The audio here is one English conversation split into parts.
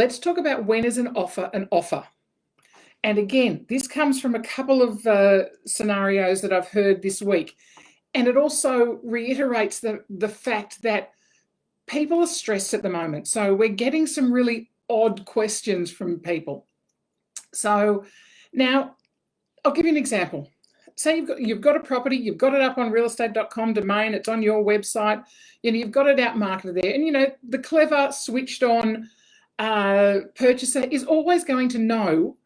let's talk about when is an offer an offer. And again, this comes from a couple of scenarios that I've heard this week. And it also reiterates the fact that people are stressed at the moment. So we're getting some really odd questions from people. So now I'll give you an example. Say you've got a property, you've got it up on realestate.com domain, it's on your website, you've got it out marketed there. And, the clever, switched on purchaser is always going to know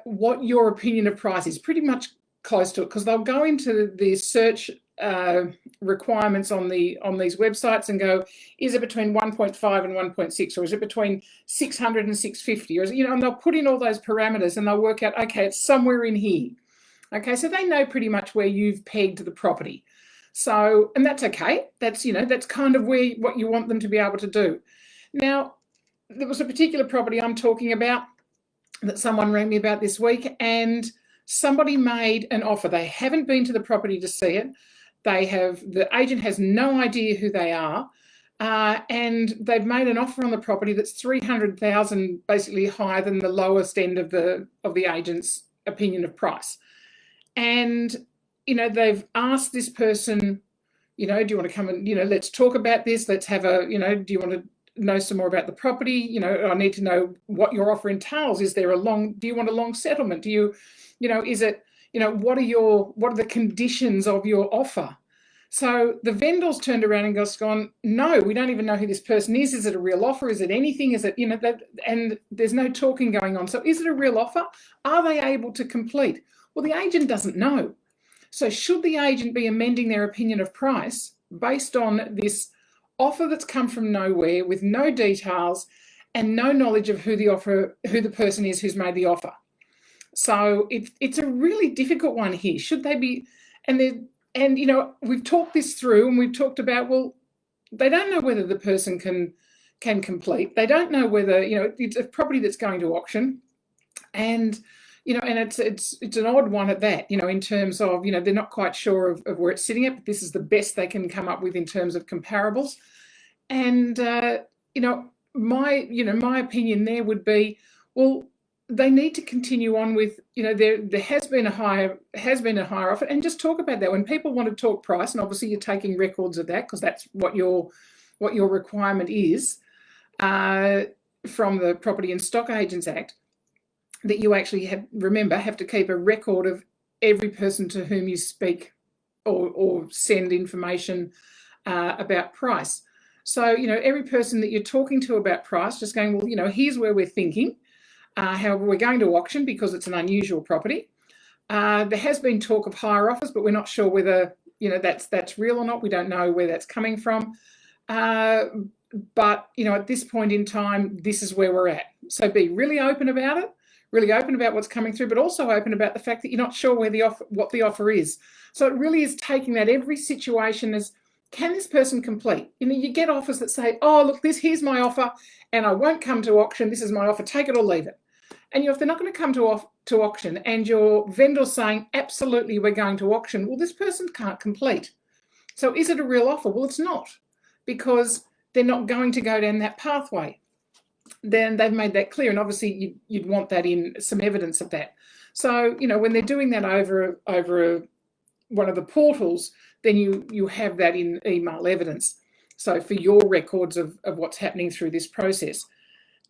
what your opinion of price is, pretty much close to it, because they'll go into the search requirements on these websites and go, is it between 1.5 and 1.6, or is it between 600 and 650, or is it, and they'll put in all those parameters and they'll work out, okay, it's somewhere in here. Okay, so they know pretty much where you've pegged the property. So, and that's okay. That's, that's kind of what you want them to be able to do. Now, there was a particular property I'm talking about that someone rang me about this week, and somebody made an offer. They haven't been to the property to see it. The agent has no idea who they are, and they've made an offer on the property that's $300,000, basically higher than the lowest end of the agent's opinion of price. And they've asked this person, do you want to come and let's talk about this? Let's have do you want to know some more about the property? I need to know what your offer entails. Do you want a long settlement? Do you, is it, what are the conditions of your offer? So the vendor's turned around and gone, no, we don't even know who this person is. Is it a real offer? Is it anything? Is it, and there's no talking going on. So is it a real offer? Are they able to complete? Well, the agent doesn't know. So should the agent be amending their opinion of price based on this offer that's come from nowhere with no details and no knowledge of who the person is who's made the offer? So it's a really difficult one here. Should they be, and we've talked this through, and we've talked about, well, they don't know whether the person can complete. They don't know whether, it's a property that's going to auction, and and it's an odd one at that, in terms of, they're not quite sure of where it's sitting at, but this is the best they can come up with in terms of comparables. And, my opinion there would be, well, they need to continue on with, there has been a higher offer, and just talk about that. When people want to talk price, and obviously you're taking records of that because that's what your requirement is from the Property and Stock Agents Act, that you actually have to keep a record of every person to whom you speak or send information about price. So, every person that you're talking to about price, just going, well, here's where we're thinking. However, we're going to auction because it's an unusual property. There has been talk of higher offers, but we're not sure whether, that's real or not. We don't know where that's coming from. But, at this point in time, this is where we're at. So be really open about it. Really open about what's coming through, but also open about the fact that you're not sure what the offer is. So it really is taking that every situation as, can this person complete? You get offers that say, oh, look, here's my offer, and I won't come to auction. This is my offer. Take it or leave it. And if they're not going to come to auction, and your vendor's saying, absolutely, we're going to auction, well, this person can't complete. So is it a real offer? Well, it's not, because they're not going to go down that pathway. Then they've made that clear, and obviously you'd want that in some evidence of that. So when they're doing that over one of the portals, then you have that in email evidence. So for your records of what's happening through this process.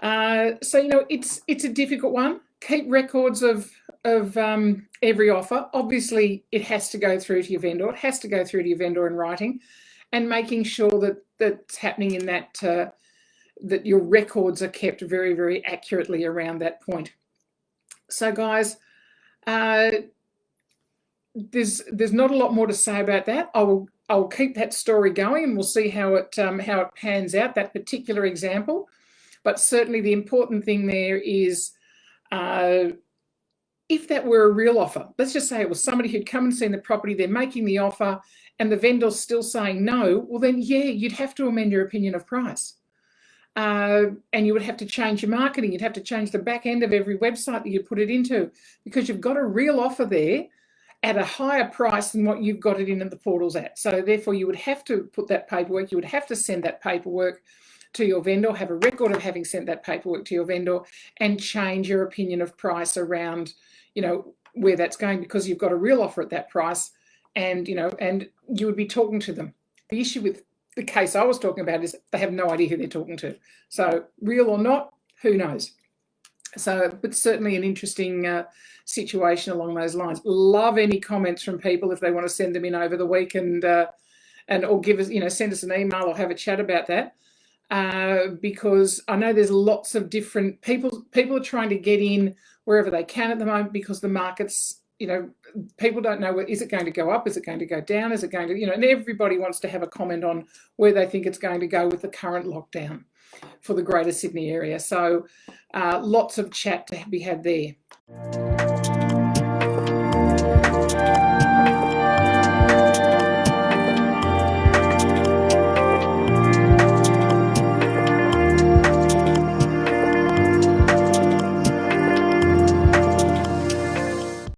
So it's a difficult one. Keep records of every offer. Obviously, it has to go through to your vendor. It has to go through to your vendor in writing, and making sure that's happening in that. That your records are kept very, very accurately around that point. So, guys, there's not a lot more to say about that. I'll keep that story going, and we'll see how it pans out, that particular example. But certainly, the important thing there is, if that were a real offer, let's just say it was somebody who'd come and seen the property, they're making the offer, and the vendor's still saying no. Well, then you'd have to amend your opinion of price. And you would have to change your marketing. You'd have to change the back end of every website that you put it into, because you've got a real offer there at a higher price than what you've got it in the portals at. So therefore, you would have to put that paperwork. You would have to send that paperwork to your vendor, have a record of having sent that paperwork to your vendor, and change your opinion of price around, where that's going, because you've got a real offer at that price, and and you would be talking to them. The issue with the case I was talking about is they have no idea who they're talking to. So real or not, who knows? So, but certainly an interesting situation along those lines. Love any comments from people if they want to send them in over the week, and or give us, send us an email or have a chat about that. Because I know there's lots of different people are trying to get in wherever they can at the moment, because the market's, people don't know, is it going to go up? Is it going to go down? Is it going to, and everybody wants to have a comment on where they think it's going to go with the current lockdown for the Greater Sydney area. So lots of chat to be had there.